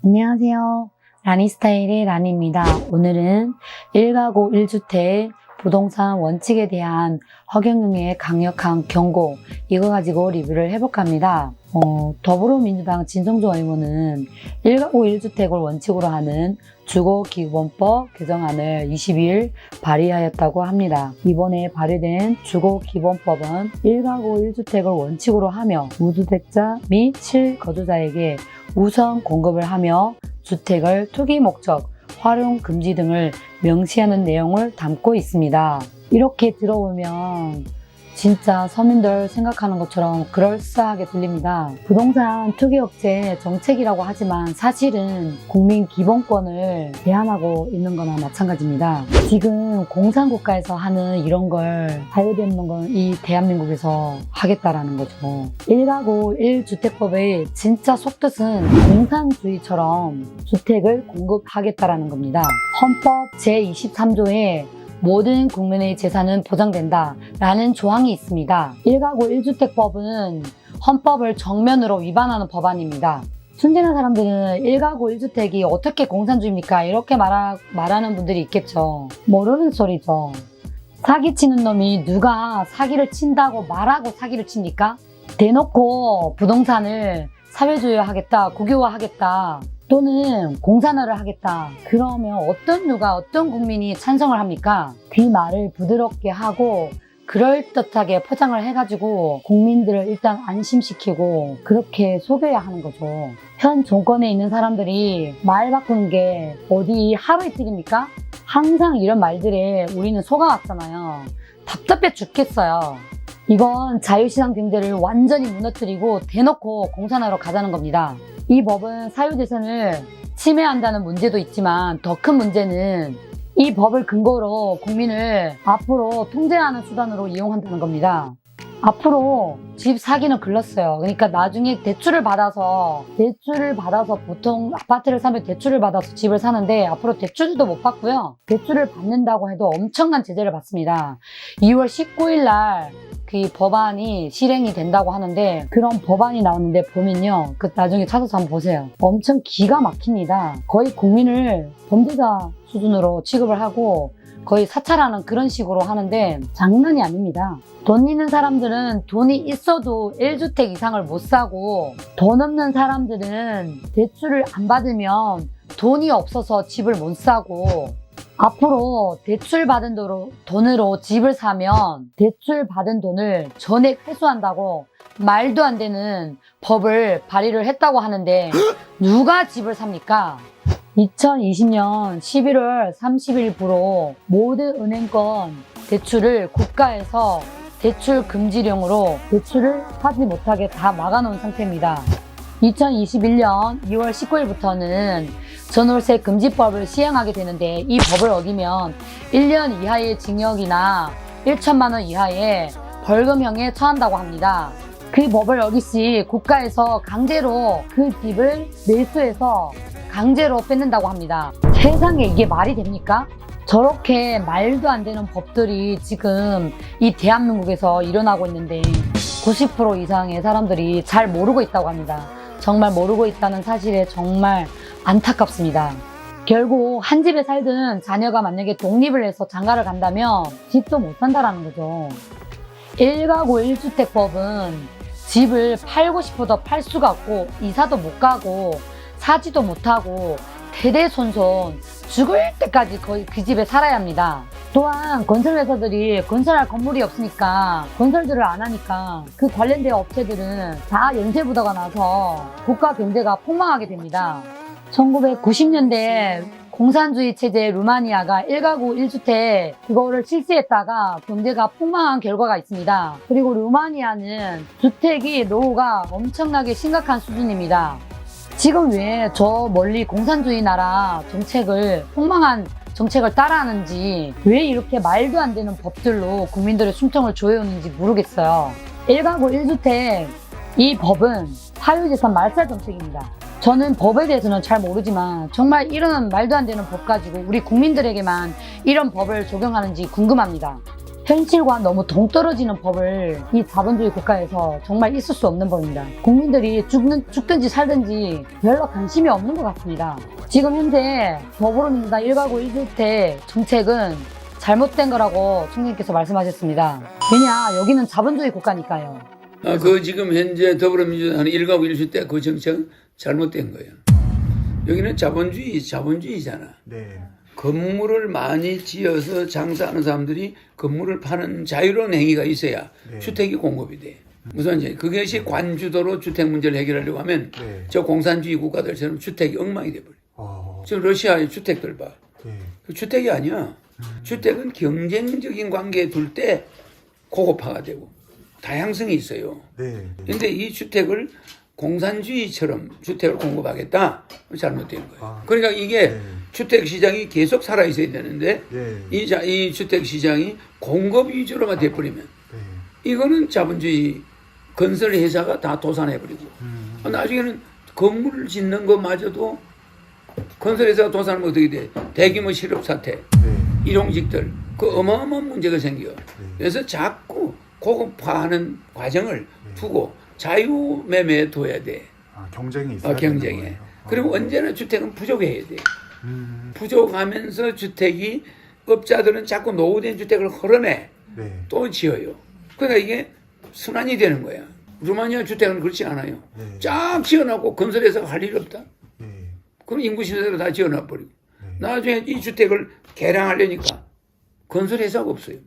안녕하세요. 라니스타일의 라니입니다. 오늘은 1가구 1주택 부동산 원칙에 대한 허경영의 강력한 경고, 이거 가지고 리뷰를 해볼까 합니다. 더불어민주당 진성조 의원은 1가구 1주택을 원칙으로 하는 주거기본법 개정안을 22일 발의하였다고 합니다. 이번에 발의된 주거기본법은 1가구 1주택을 원칙으로 하며 무주택자 및 실거주자에게 우선 공급을 하며 주택을 투기 목적, 활용 금지 등을 명시하는 내용을 담고 있습니다. 이렇게 들어보면 진짜 서민들 생각하는 것처럼 그럴싸하게 들립니다. 부동산 투기업체 정책이라고 하지만 사실은 국민 기본권을 제한하고 있는 거나 마찬가지입니다. 지금 공산국가에서 하는 이런 걸 자유되는 건 이 대한민국에서 하겠다라는 거죠. 1가구 1주택법의 진짜 속뜻은 공산주의처럼 주택을 공급하겠다라는 겁니다. 헌법 제23조에 모든 국민의 재산은 보장된다 라는 조항이 있습니다. 1가구 1주택법은 헌법을 정면으로 위반하는 법안입니다. 순진한 사람들은 1가구 1주택이 어떻게 공산주의입니까? 이렇게 말하는 분들이 있겠죠. 모르는 소리죠. 사기치는 놈이 누가 사기를 친다고 말하고 사기를 칩니까? 대놓고 부동산을 사회주의화하겠다, 국유화하겠다, 또는 공산화를 하겠다. 그러면 어떤 국민이 찬성을 합니까? 그 말을 부드럽게 하고 그럴듯하게 포장을 해가지고 국민들을 일단 안심시키고 그렇게 속여야 하는 거죠. 현 정권에 있는 사람들이 말 바꾸는 게 어디 하루 이틀입니까? 항상 이런 말들에 우리는 속아왔잖아요. 답답해 죽겠어요. 이건 자유시장 경제를 완전히 무너뜨리고 대놓고 공산화로 가자는 겁니다. 이 법은 사유재산을 침해한다는 문제도 있지만 더 큰 문제는 이 법을 근거로 국민을 앞으로 통제하는 수단으로 이용한다는 겁니다. 앞으로 집 사기는 글렀어요. 그러니까 나중에 대출을 받아서 보통 아파트를 사면 대출을 받아서 집을 사는데 앞으로 대출도 못 받고요. 대출을 받는다고 해도 엄청난 제재를 받습니다. 2월 19일 날 그 법안이 실행이 된다고 하는데 그런 법안이 나오는데 보면요. 그 나중에 찾아서 한번 보세요. 엄청 기가 막힙니다. 거의 국민을 범죄자 수준으로 취급을 하고 거의 사찰하는 그런 식으로 하는데 장난이 아닙니다. 돈 있는 사람들은 돈이 있어도 1주택 이상을 못 사고 돈 없는 사람들은 대출을 안 받으면 돈이 없어서 집을 못 사고 앞으로 대출 받은 돈으로 집을 사면 대출 받은 돈을 전액 회수한다고 말도 안 되는 법을 발의를 했다고 하는데 누가 집을 삽니까? 2020년 11월 30일부로 모든 은행권 대출을 국가에서 대출 금지령으로 대출을 하지 못하게 다 막아놓은 상태입니다. 2021년 2월 19일부터는 전월세 금지법을 시행하게 되는데 이 법을 어기면 1년 이하의 징역이나 1천만 원 이하의 벌금형에 처한다고 합니다. 그 법을 어길 시 국가에서 강제로 그 집을 매수해서 강제로 뺏는다고 합니다. 세상에 이게 말이 됩니까? 저렇게 말도 안 되는 법들이 지금 이 대한민국에서 일어나고 있는데 90% 이상의 사람들이 잘 모르고 있다고 합니다. 정말 모르고 있다는 사실에 정말 안타깝습니다. 결국 한 집에 살든 자녀가 만약에 독립을 해서 장가를 간다면 집도 못 산다라는 거죠. 1가구 1주택법은 집을 팔고 싶어도 팔 수가 없고 이사도 못 가고 사지도 못하고 대대손손 죽을 때까지 거의 그 집에 살아야 합니다. 또한 건설회사들이 건설할 건물이 없으니까 건설들을 안 하니까 그 관련된 업체들은 다 연쇄부도가 나서 국가 경제가 폭망하게 됩니다. 1990년대 공산주의 체제 루마니아가 1가구 1주택 그거를 실시했다가 경제가 폭망한 결과가 있습니다. 그리고 루마니아는 주택이 노후가 엄청나게 심각한 수준입니다. 지금 왜 저 멀리 공산주의 나라 정책을 폭망한 정책을 따라하는지 왜 이렇게 말도 안 되는 법들로 국민들의 숨통을 조여오는지 모르겠어요. 1가구 1주택 이 법은 사유재산 말살 정책입니다. 저는 법에 대해서는 잘 모르지만 정말 이런 말도 안 되는 법 가지고 우리 국민들에게만 이런 법을 적용하는지 궁금합니다. 현실과 너무 동떨어지는 법을 이 자본주의 국가에서 정말 있을 수 없는 법입니다. 국민들이 죽든지 살든지 별로 관심이 없는 것 같습니다. 지금 현재 더불어민주당 1가구 1주택 정책은 잘못된 거라고 총리님께서 말씀하셨습니다. 왜냐, 여기는 자본주의 국가니까요. 그 지금 현재 더불어민주당 1가구 1주택 그 정책은 잘못된 거예요. 여기는 자본주의잖아. 네. 건물을 많이 지어서 장사하는 사람들이 건물을 파는 자유로운 행위가 있어야 네. 주택이 공급이 돼. 무슨 이제 그것이 관주도로 주택 문제를 해결하려고 하면 네. 저 공산주의 국가들처럼 주택이 엉망이 돼버려. 지금 러시아의 주택들 봐. 네. 그 주택이 아니야. 주택은 경쟁적인 관계에 둘 때 고급화가 되고 다양성이 있어요. 네. 그런데 이 주택을 공산주의처럼 주택을 공급하겠다? 잘못된 거예요. 그러니까 이게 네. 주택 시장이 계속 살아 있어야 되는데 네. 이 주택 시장이 공급 위주로만 돼버리면 네. 이거는 자본주의 건설 회사가 다 도산해버리고 나중에는 건물을 짓는 것마저도 건설 회사가 도산하면 어떻게 돼? 대규모 실업 사태, 네. 일용직들 그 어마어마한 문제가 생겨. 그래서 자꾸 고급화하는 과정을 두고 자유매매에 둬야 돼. 경쟁이 있어야 경쟁에. 되는 거예요. 그리고 언제나 주택은 부족해야 돼. 부족하면서 주택이 업자들은 자꾸 노후된 주택을 헐어내 네. 또 지어요. 그러니까 이게 순환이 되는 거야. 루마니아 주택은 그렇지 않아요. 네. 쫙 지어놓고 건설회사가 할 일 없다. 네. 그럼 인구시설을 다 지어놔버리고 나중에 이 주택을 개량하려니까 건설회사가 없어요.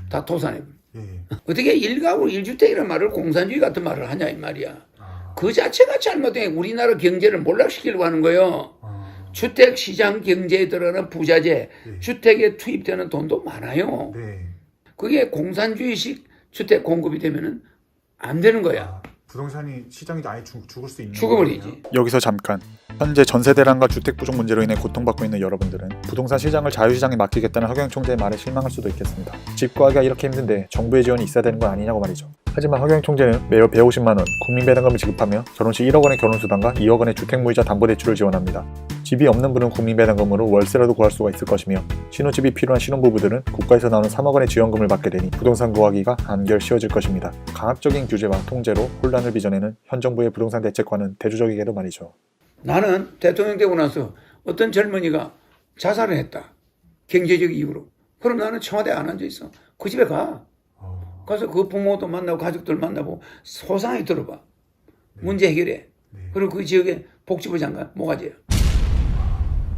다 도산해버려. 네. 어떻게 1가구 1주택이라는 말을 공산주의 같은 말을 하냐 이 말이야. 그 자체가 잘못된 우리나라 경제를 몰락시키려고 하는 거예요. 주택 시장 경제에 들어가는 부자재, 네. 주택에 투입되는 돈도 많아요. 네. 그게 공산주의식 주택 공급이 되면은 안 되는 거야. 부동산이 시장이 아예 죽을 수 있는 죽어버리지. 거예요? 여기서 잠깐. 현재 전세 대란과 주택 부족 문제로 인해 고통받고 있는 여러분들은 부동산 시장을 자유시장에 맡기겠다는 허경 총재의 말에 실망할 수도 있겠습니다. 집 구하기가 이렇게 힘든데 정부의 지원이 있어야 되는 건 아니냐고 말이죠. 하지만 허경 총재는 매월 150만 원 국민배당금을 지급하며 결혼시 1억 원의 결혼수당과 2억 원의 주택무이자 담보대출을 지원합니다. 집이 없는 분은 국민배당금으로 월세라도 구할 수가 있을 것이며 신혼집이 필요한 신혼부부들은 국가에서 나오는 3억 원의 지원금을 받게 되니 부동산 구하기가 한결 쉬워질 것입니다. 강압적인 규제와 통제로 혼란을 빚어내는 현 정부의 부동산 대책과는 대조적이게도 말이죠. 나는 대통령 되고 나서 어떤 젊은이가 자살을 했다. 경제적 이유로. 그럼 나는 청와대에 안 앉아있어. 그 집에 가. 가서 그 부모도 만나고 가족들 만나고 소상히 들어봐. 문제 해결해. 그리고 그 지역에 복지부 장관 모가지야.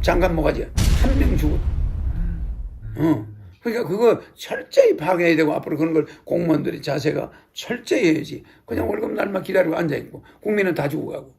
장관 모가지야. 한 명 죽어. 그러니까 그거 철저히 파괴해야 되고 앞으로 그런 걸 공무원들의 자세가 철저히 해야지. 그냥 월급 날만 기다리고 앉아있고 국민은 다 죽어가고.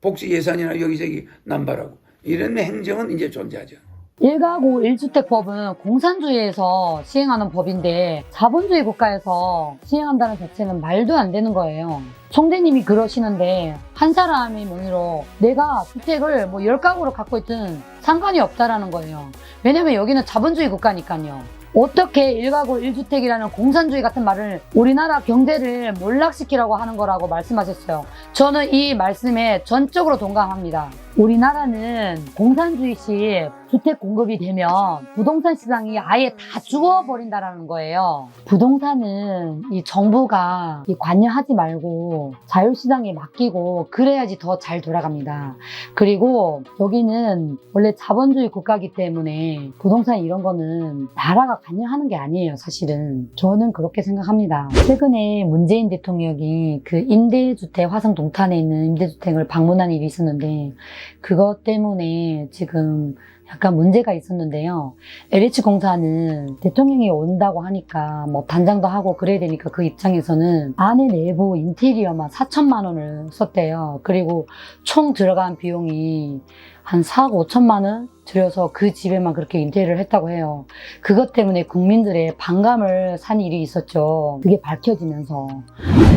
복지 예산이나 여기저기 남발하고 이런 행정은 이제 존재하죠. 1가구 1주택법은 공산주의에서 시행하는 법인데 자본주의 국가에서 시행한다는 자체는 말도 안 되는 거예요. 총재님이 그러시는데 한 사람의 명의로 내가 주택을 뭐 10가구를 갖고 있든 상관이 없다라는 거예요. 왜냐면 여기는 자본주의 국가니까요. 어떻게 1가구 1주택이라는 공산주의 같은 말을 우리나라 경제를 몰락시키라고 하는 거라고 말씀하셨어요. 저는 이 말씀에 전적으로 동감합니다. 우리나라는 공산주의식 주택 공급이 되면 부동산 시장이 아예 다 죽어버린다라는 거예요. 부동산은 이 정부가 관여하지 말고 자유시장에 맡기고 그래야지 더 잘 돌아갑니다. 그리고 여기는 원래 자본주의 국가이기 때문에 부동산 이런 거는 나라가 관여하는 게 아니에요, 사실은. 저는 그렇게 생각합니다. 최근에 문재인 대통령이 그 임대주택, 화성 동탄에 있는 임대주택을 방문한 일이 있었는데 그것 때문에 지금 약간 문제가 있었는데요. LH공사는 대통령이 온다고 하니까 뭐 단장도 하고 그래야 되니까 그 입장에서는 안에 내부 인테리어만 4천만 원을 썼대요. 그리고 총 들어간 비용이 한 4억 5천만 원 들여서 그 집에만 그렇게 인테리어를 했다고 해요. 그것 때문에 국민들의 반감을 산 일이 있었죠. 그게 밝혀지면서.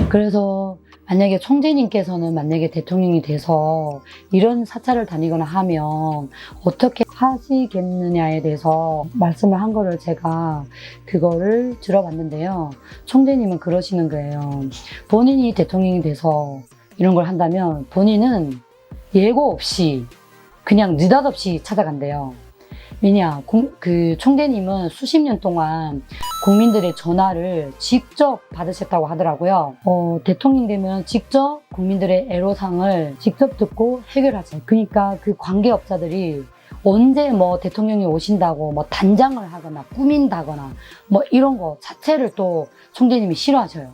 그래서 만약에 총재님께서는 만약에 대통령이 돼서 이런 사찰을 다니거나 하면 어떻게 하시겠느냐에 대해서 말씀을 한 거를 제가 그거를 들어봤는데요. 총재님은 그러시는 거예요. 본인이 대통령이 돼서 이런 걸 한다면 본인은 예고 없이 그냥 느닷없이 찾아간대요. 왜냐, 그 총재님은 수십 년 동안 국민들의 전화를 직접 받으셨다고 하더라고요. 대통령 되면 직접 국민들의 애로사항을 직접 듣고 해결하죠. 그러니까 그 관계업자들이 언제 뭐 대통령이 오신다고 뭐 단장을 하거나 꾸민다거나 뭐 이런 거 자체를 또 총재님이 싫어하셔요.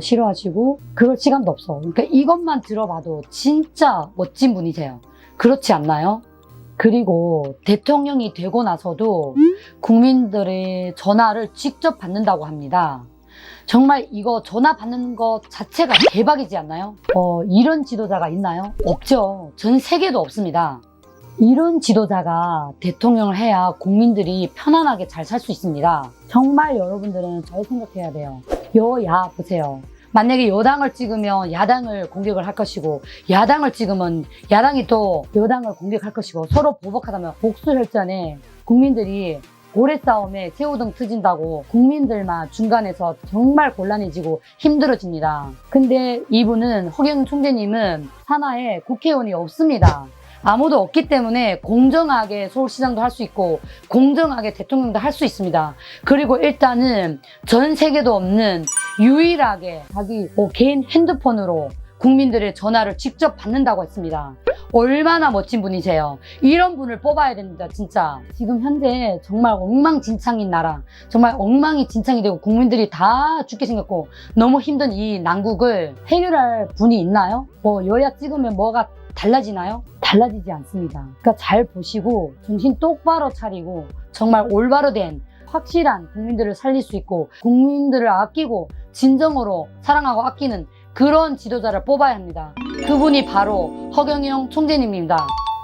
싫어하시고 그럴 시간도 없어. 그러니까 이것만 들어봐도 진짜 멋진 분이세요. 그렇지 않나요? 그리고 대통령이 되고 나서도 국민들의 전화를 직접 받는다고 합니다. 정말 이거 전화 받는 것 자체가 대박이지 않나요? 이런 지도자가 있나요? 없죠. 전 세계도 없습니다. 이런 지도자가 대통령을 해야 국민들이 편안하게 잘 살 수 있습니다. 정말 여러분들은 잘 생각해야 돼요. 여야 보세요. 만약에 여당을 찍으면 야당을 공격을 할 것이고 야당을 찍으면 야당이 또 여당을 공격할 것이고 서로 보복하다면 복수혈전에 국민들이 고래 싸움에 새우등 트진다고 국민들만 중간에서 정말 곤란해지고 힘들어집니다. 근데 이분은 허경영 총재님은 산하에 국회의원이 없습니다. 아무도 없기 때문에 공정하게 서울시장도 할 수 있고 공정하게 대통령도 할 수 있습니다. 그리고 일단은 전 세계도 없는 유일하게 자기 개인 핸드폰으로 국민들의 전화를 직접 받는다고 했습니다. 얼마나 멋진 분이세요. 이런 분을 뽑아야 됩니다. 진짜 지금 현재 정말 엉망진창인 나라, 정말 엉망이 진창이 되고 국민들이 다 죽게 생겼고 너무 힘든 이 난국을 해결할 분이 있나요? 여야 찍으면 뭐가 달라지나요? 달라지지 않습니다. 그러니까 잘 보시고 정신 똑바로 차리고 정말 올바로 된 확실한 국민들을 살릴 수 있고 국민들을 아끼고 진정으로 사랑하고 아끼는 그런 지도자를 뽑아야 합니다. 그분이 바로 허경영 총재님입니다.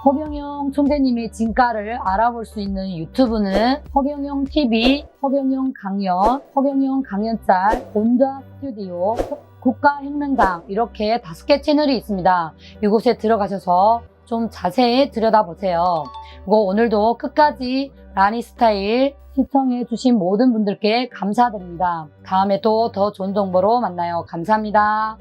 허경영 총재님의 진가를 알아볼 수 있는 유튜브는 허경영 TV, 허경영 강연, 허경영 강연짤, 본좌 스튜디오, 국가혁명당 이렇게 5개 채널이 있습니다. 이곳에 들어가셔서 좀 자세히 들여다보세요. 그리고 오늘도 끝까지 라니스타일 시청해주신 모든 분들께 감사드립니다. 다음에 또 더 좋은 정보로 만나요. 감사합니다.